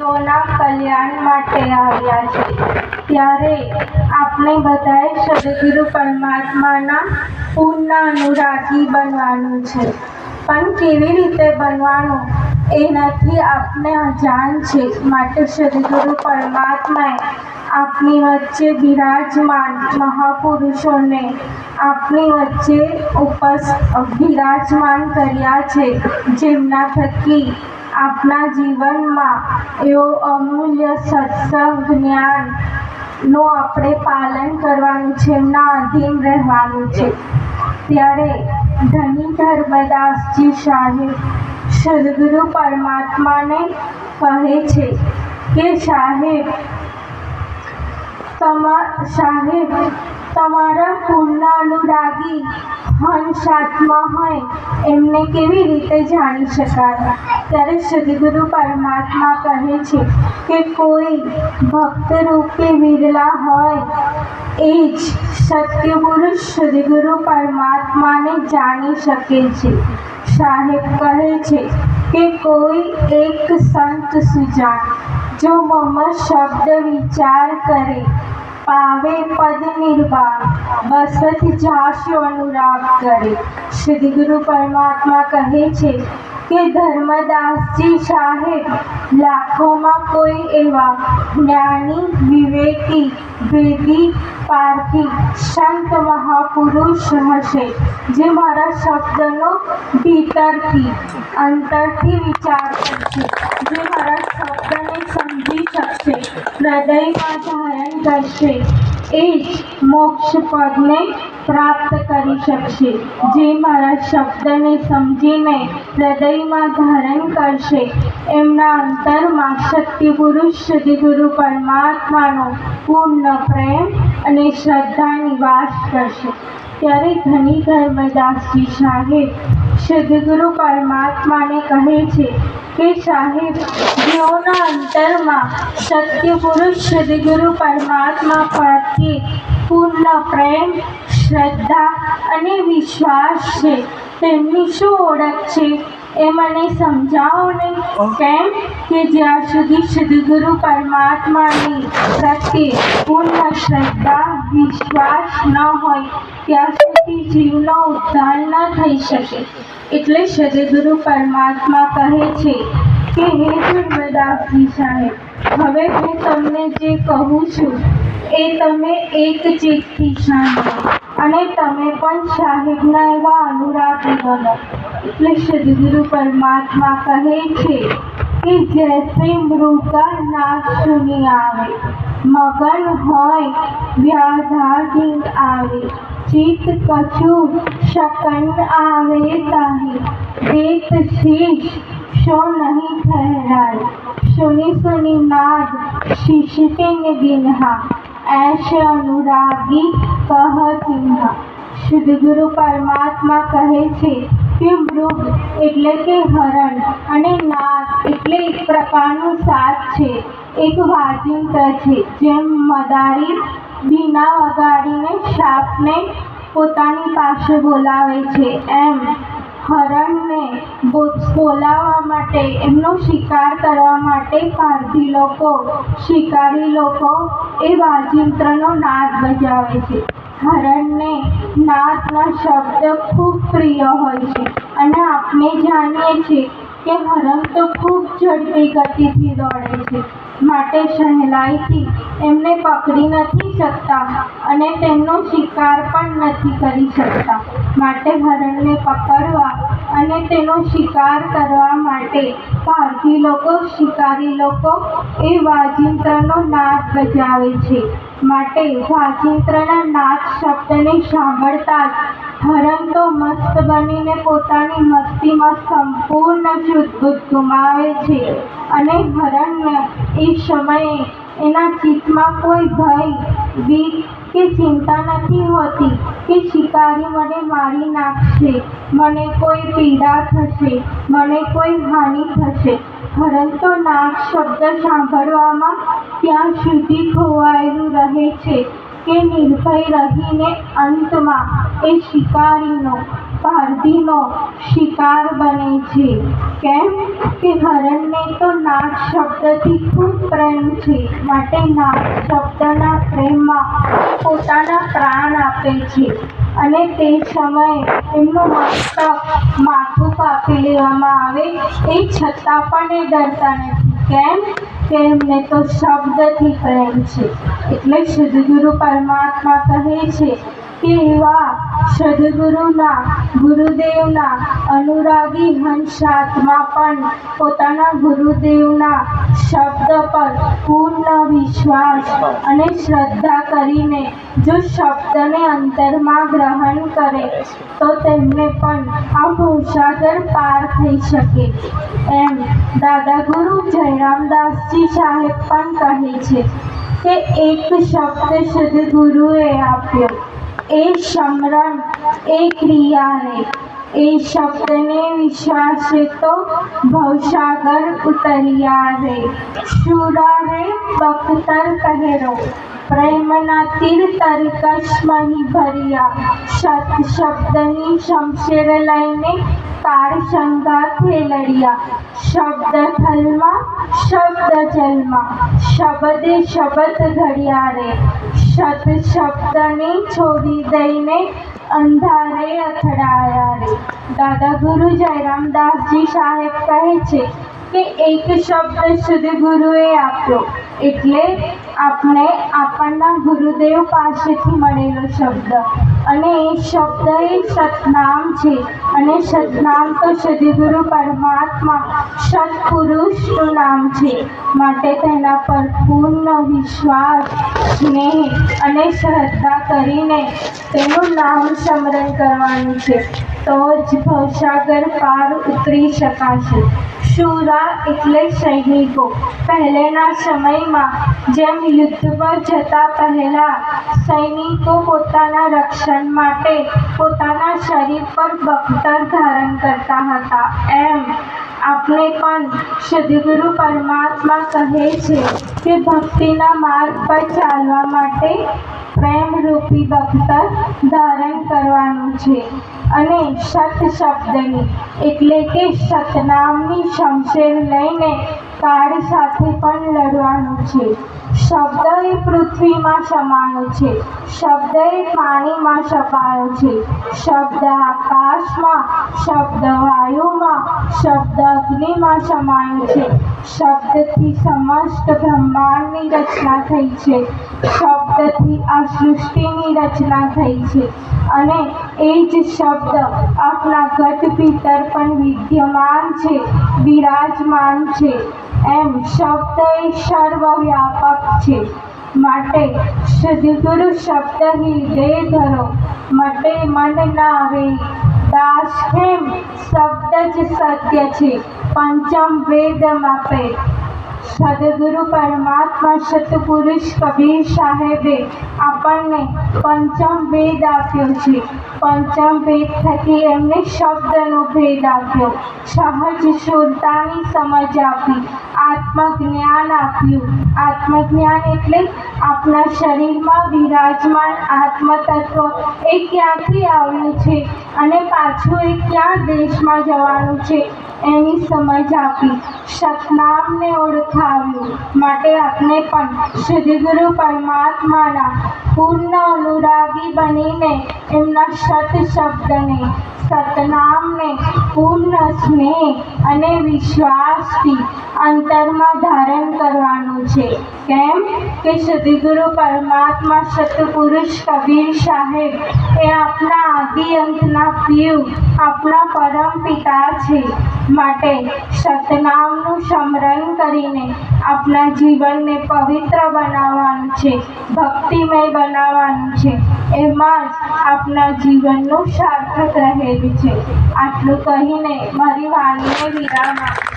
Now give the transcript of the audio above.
તેઓના કલ્યાણ માટે આવ્યા છે. ત્યારે આપણે બધાએ સદગુરુ પરમાત્માના પૂર્ણ અનુરાગી બનવાનું છે. પણ કેવી રીતે બનવાનું એનાથી આપણે અજાણ છે. માટે સદગુરુ પરમાત્માએ આપણી વચ્ચે બિરાજમાન મહાપુરુષોને આપણી વચ્ચે બિરાજમાન કર્યા છે, જેમના થકી આપણા જીવનમાં એવો અમૂલ્ય સત્સંગ જ્ઞાનનું આપણે પાલન કરવાનું છે, એમના અધીન રહેવાનું છે. ત્યારે ધની ધર્મદાસજી સાહેબ સદગુરુ પરમાત્માને કહે છે કે સાહેબ તમારા પૂર્ણ અનુરાગી હંસાત્મા હોય એમને કેવી રીતે જાણી શકાય? ત્યારે સદગુરુ પરમાત્મા કહે છે કે કોઈ ભક્ત રૂપે વિરલા હોય એ જ સત્યપુરુષ સદગુરુ પરમાત્માને જાણી શકે છે. સાહેબ કહે છે કે કોઈ એક સંત સુજાન જો મમ શબ્દ વિચાર કરે પાવે પદ નિર્વાણ બસત જાસ્યો અનુરાગ કરે. સદગુરુ પરમાત્મા કહે છે કે ધર્મદાસજી સાહેબ લાખોમાં કોઈ એવા જ્ઞાની, વિવેકી, વેદી, પારખી, સંત મહાપુરુષ હશે જે મારા શબ્દનો ભીતરથી અંતરથી વિચાર કરશે, જે મારા શબ્દને સમજી શકશે, હૃદયમાં ધારણ કરશે, એ જ મોક્ષ પદને પ્રાપ્ત કરી શકશે. જે મારા શબ્દને સમજીને હૃદયમાં ધારણ કરશે એમના અંતરમાં સત્યપુરુષ સદગુરુ પરમાત્માનો પૂર્ણ પ્રેમ અને શ્રદ્ધા નિવાસ કરશે. ત્યારે ધની ધર્મદાસજી સાહેબ સદગુરુ પરમાત્માને કહે છે કે સાહેબ જેઓના અંતરમાં સત્યપુરુષ સદગુરુ પરમાત્મા પ્રત્યે પૂર્ણ પ્રેમ, શ્રદ્ધા અને વિશ્વાસ છે, તેમની શું ઓળખ છે એ મને સમજાવો ને. કેમ કે જ્યાં સુધી સદગુરુ પરમાત્માની પ્રત્યે પૂર્ણ શ્રદ્ધા, વિશ્વાસ ન હોય ત્યાં સુધી જીવનો ઉદ્ધાર ન થઈ શકે. એટલે સદગુરુ પરમાત્મા કહે છે કે હે ધર્મદાસજી સાહેબ, હવે હું તમને જે કહું છું એ તમે એક ચિત્તથી સાંભળો અને તમે પણ સાહેબના એવા અનુરાગી બનો. એટલે સદગુરુ પરમાત્મા કહે છે કે જૈસે મૃગા નાદ સુની આવે, મગન હોય વ્યાધાધીન આવે, ચિત્ત કછુ શકન આવે તાહી, દેત શીશ શો નહીં ઠहराए, सुनी सुनी नाद शीशते ने दिन्हा, ऐसे अनुरागी कह चिन्हा. સદગુરુ પરમાત્મા કહે છે કે મૃગ એટલે કે હરણ અને નાદ એટલે એક પ્રકારનું સાપ છે, એક વાજિંત્ર છે. જેમ મદારી વીણા વગાડીને સાપને પોતાની પાસે બોલાવે છે, એમ હરણને બોલાવવા માટે, એમનો શિકાર કરવા માટે પારધી લોકો, શિકારી લોકો એ વાજિંત્રનો નાદ બજાવે છે. હરણને નાદના શબ્દ ખૂબ પ્રિય હોય છે અને આપણે જાણીએ છીએ કે હરણ તો ખૂબ ઝડપી ગતિથી દોડે છે, માટે સહેલાઈથી એમને પકડી નથી શકતા અને તેમનો શિકાર પણ નથી કરી શકતા. માટે હરણને પકડવા અને તેનો શિકાર કરવા માટે પારધી લોકો, શિકારી લોકો એ વાજિંત્રનો નાદ બજાવે છે. માટે વાજિંત્રના નાદ શબ્દને સાંભળતા જ હરણ તો મસ્ત બનીને પોતાની મસ્તીમાં સંપૂર્ણ શુદ્ધ ગુમાવે છે અને હરણને એ સમયે એના ચિત્તમાં કોઈ ભય, બીક કે ચિંતા નથી હોતી કે શિકારી મને મારી નાખશે, મને કોઈ પીડા થશે, મને કોઈ હાનિ થશે. હરણ તો નાદ શબ્દ સાંભળવામાં ત્યાં સુધી ખોવાયેલું રહે છે કે નિર્ભય રહીને અંતમાં એ શિકારીનો પારધીનો શિકાર બને છે. કેમ કે હરણને તો નાદ શબ્દથી ખૂબ પ્રેમ છે, માટે નાદ શબ્દના પ્રેમમાં પોતાના પ્રાણ આપે છે. અને તે સમયે એમનું માથું કાપી લેવામાં આવે એ છતાં પણ એ ડરતા નથી. કેમ કે એમને તો શબ્દથી પ્રેમ છે. એટલે સદગુરુ પરમાત્મા કહે છે કે એવા ગુરુદેવના અનુરાગી હંસાત્મા પણ પોતાના ગુરુદેવના શબ્દ પર પૂર્ણ વિશ્વાસ અને શ્રદ્ધા કરીને જો શબ્દને અંતરમાં ગ્રહણ કરે તો તેમને પણ આ ભવસાગર પાર થઈ શકે. એમ દાદા ગુરુ જયરામદાસજી સાહેબ પણ કહે છે કે એક શબ્દ સદગુરુએ આપ્યો, એ સમરણ એ ક્રિયા રે, એ શબ્દને વિશ્વાસે તો ભવસાગર ઉતર્યા રે. શુરા રે બખ્તર કહેરો, પ્રેમના તીર તરકશ મહી ભર્યા. સત શબ્દની શમશેર લઈને કાળ સંગાથે લડ્યા. શબ્દ થલમાં શબ્દ જલમાં, શબ્દે શબ્દ ઘડ્યા રે. સત શબ્દને છોડી દઈને અંધારે અથડાયા રે. દાદા ગુરુ જયરામદાસજી સાહેબ કહે છે કે એક શબ્દ સદગુરુએ આપ્યો એટલે આપણના ગુરુદેવ પાસેથી મળેલો શબ્દ, અને એ શબ્દ એ સતનામ છે. અને સતનામ તો સદગુરુ પરમાત્મા સત્પુરુષનું નામ છે. માટે તેના પર પૂર્ણ વિશ્વાસ, સ્નેહ અને શ્રદ્ધા કરીને તેનું નામ સ્મરણ કરવાનું છે, તો જ ભવસાગર પાર ઉતરી શકાશે. શુરા એટલે સૈનિકો. પહેલેના સમયમાં જેમ યુદ્ધ પર જતા પહેલા સૈનિકો પોતાના રક્ષણ માટે પોતાના શરીર પર બખ્તર ધારણ કરતા હતા, એમ આપણે પણ સદગુરુ પરમાત્મા કહે છે કે ભક્તિના માર્ગ પર ચાલવા માટે પ્રેમરૂપી બખ્તર ધારણ કરવાનું છે. અને સત શબ્દની એટલે કે સતનામની શમશેર લઈને કાળ સાથે પણ લડવાનું છે. શબ્દ એ પૃથ્વીમાં સમાયો છે, શબ્દ એ પાણીમાં સમાયો છે, શબ્દ આકાશમાં, શબ્દ વાયુમાં, શબ્દ અગ્નિમાં સમાયો છે. શબ્દથી સમસ્ત બ્રહ્માંડની રચના થઈ છે, શબ્દથી આ સૃષ્ટિની રચના થઈ છે. અને એ જ શબ્દ આપણા ઘટ ભીતર પણ વિદ્યમાન છે, બિરાજમાન છે. એમ શબ્દ એ સર્વવ્યાપક છે. માટે સદગુરુ શબ્દ હૃદય ધરો, મટે મન ના વેગ. દાસ કેમ શબ્દ જ સત્ય છે, પંચમ વેદ માપે. સદગુરુ પરમાત્મા સત્પુરુષ કબીર સાહેબે આપણને પંચમ વેદ આપ્યો છે. પંચમ વેદ થકી એમને શબ્દનો ભેદ આપ્યો, સહજ શુરતાની સમજ આપી, આત્મજ્ઞાન આપ્યું. આત્મજ્ઞાન એટલે આપણા શરીરમાં વિરાજમાન આત્મતત્વ એ ક્યાંથી આવ્યું છે અને પાછું એ ક્યાં દેશમાં જવાનું છે એની સમજ આપી, સતનામને ઓળખાવ્યું. માટે આપણે પણ સદગુરુ પરમાત્માના પૂર્ણ અનુરાગી બનીને એમના સત શબ્દને, સતનામને પૂર્ણ સ્નેહ અને વિશ્વાસથી અંતરમાં ધારણ કરવાનું છે. કેમ કે સદગુરુ પરમાત્મા સત્પુરુષ કબીર સાહેબ એ આપણા આદિ અંતના પીર, આપણા પરમ પિતા છે. માટે સતનામનું સ્મરણ કરીને આપણા જીવનને પવિત્ર બનાવવાનું છે, ભક્તિમય બનાવવાનું છે. એમાં જ આપણા જીવનનું સાર્થક રહેલું છે. આટલું કહીને મારી વાણીને વિરામ આપું.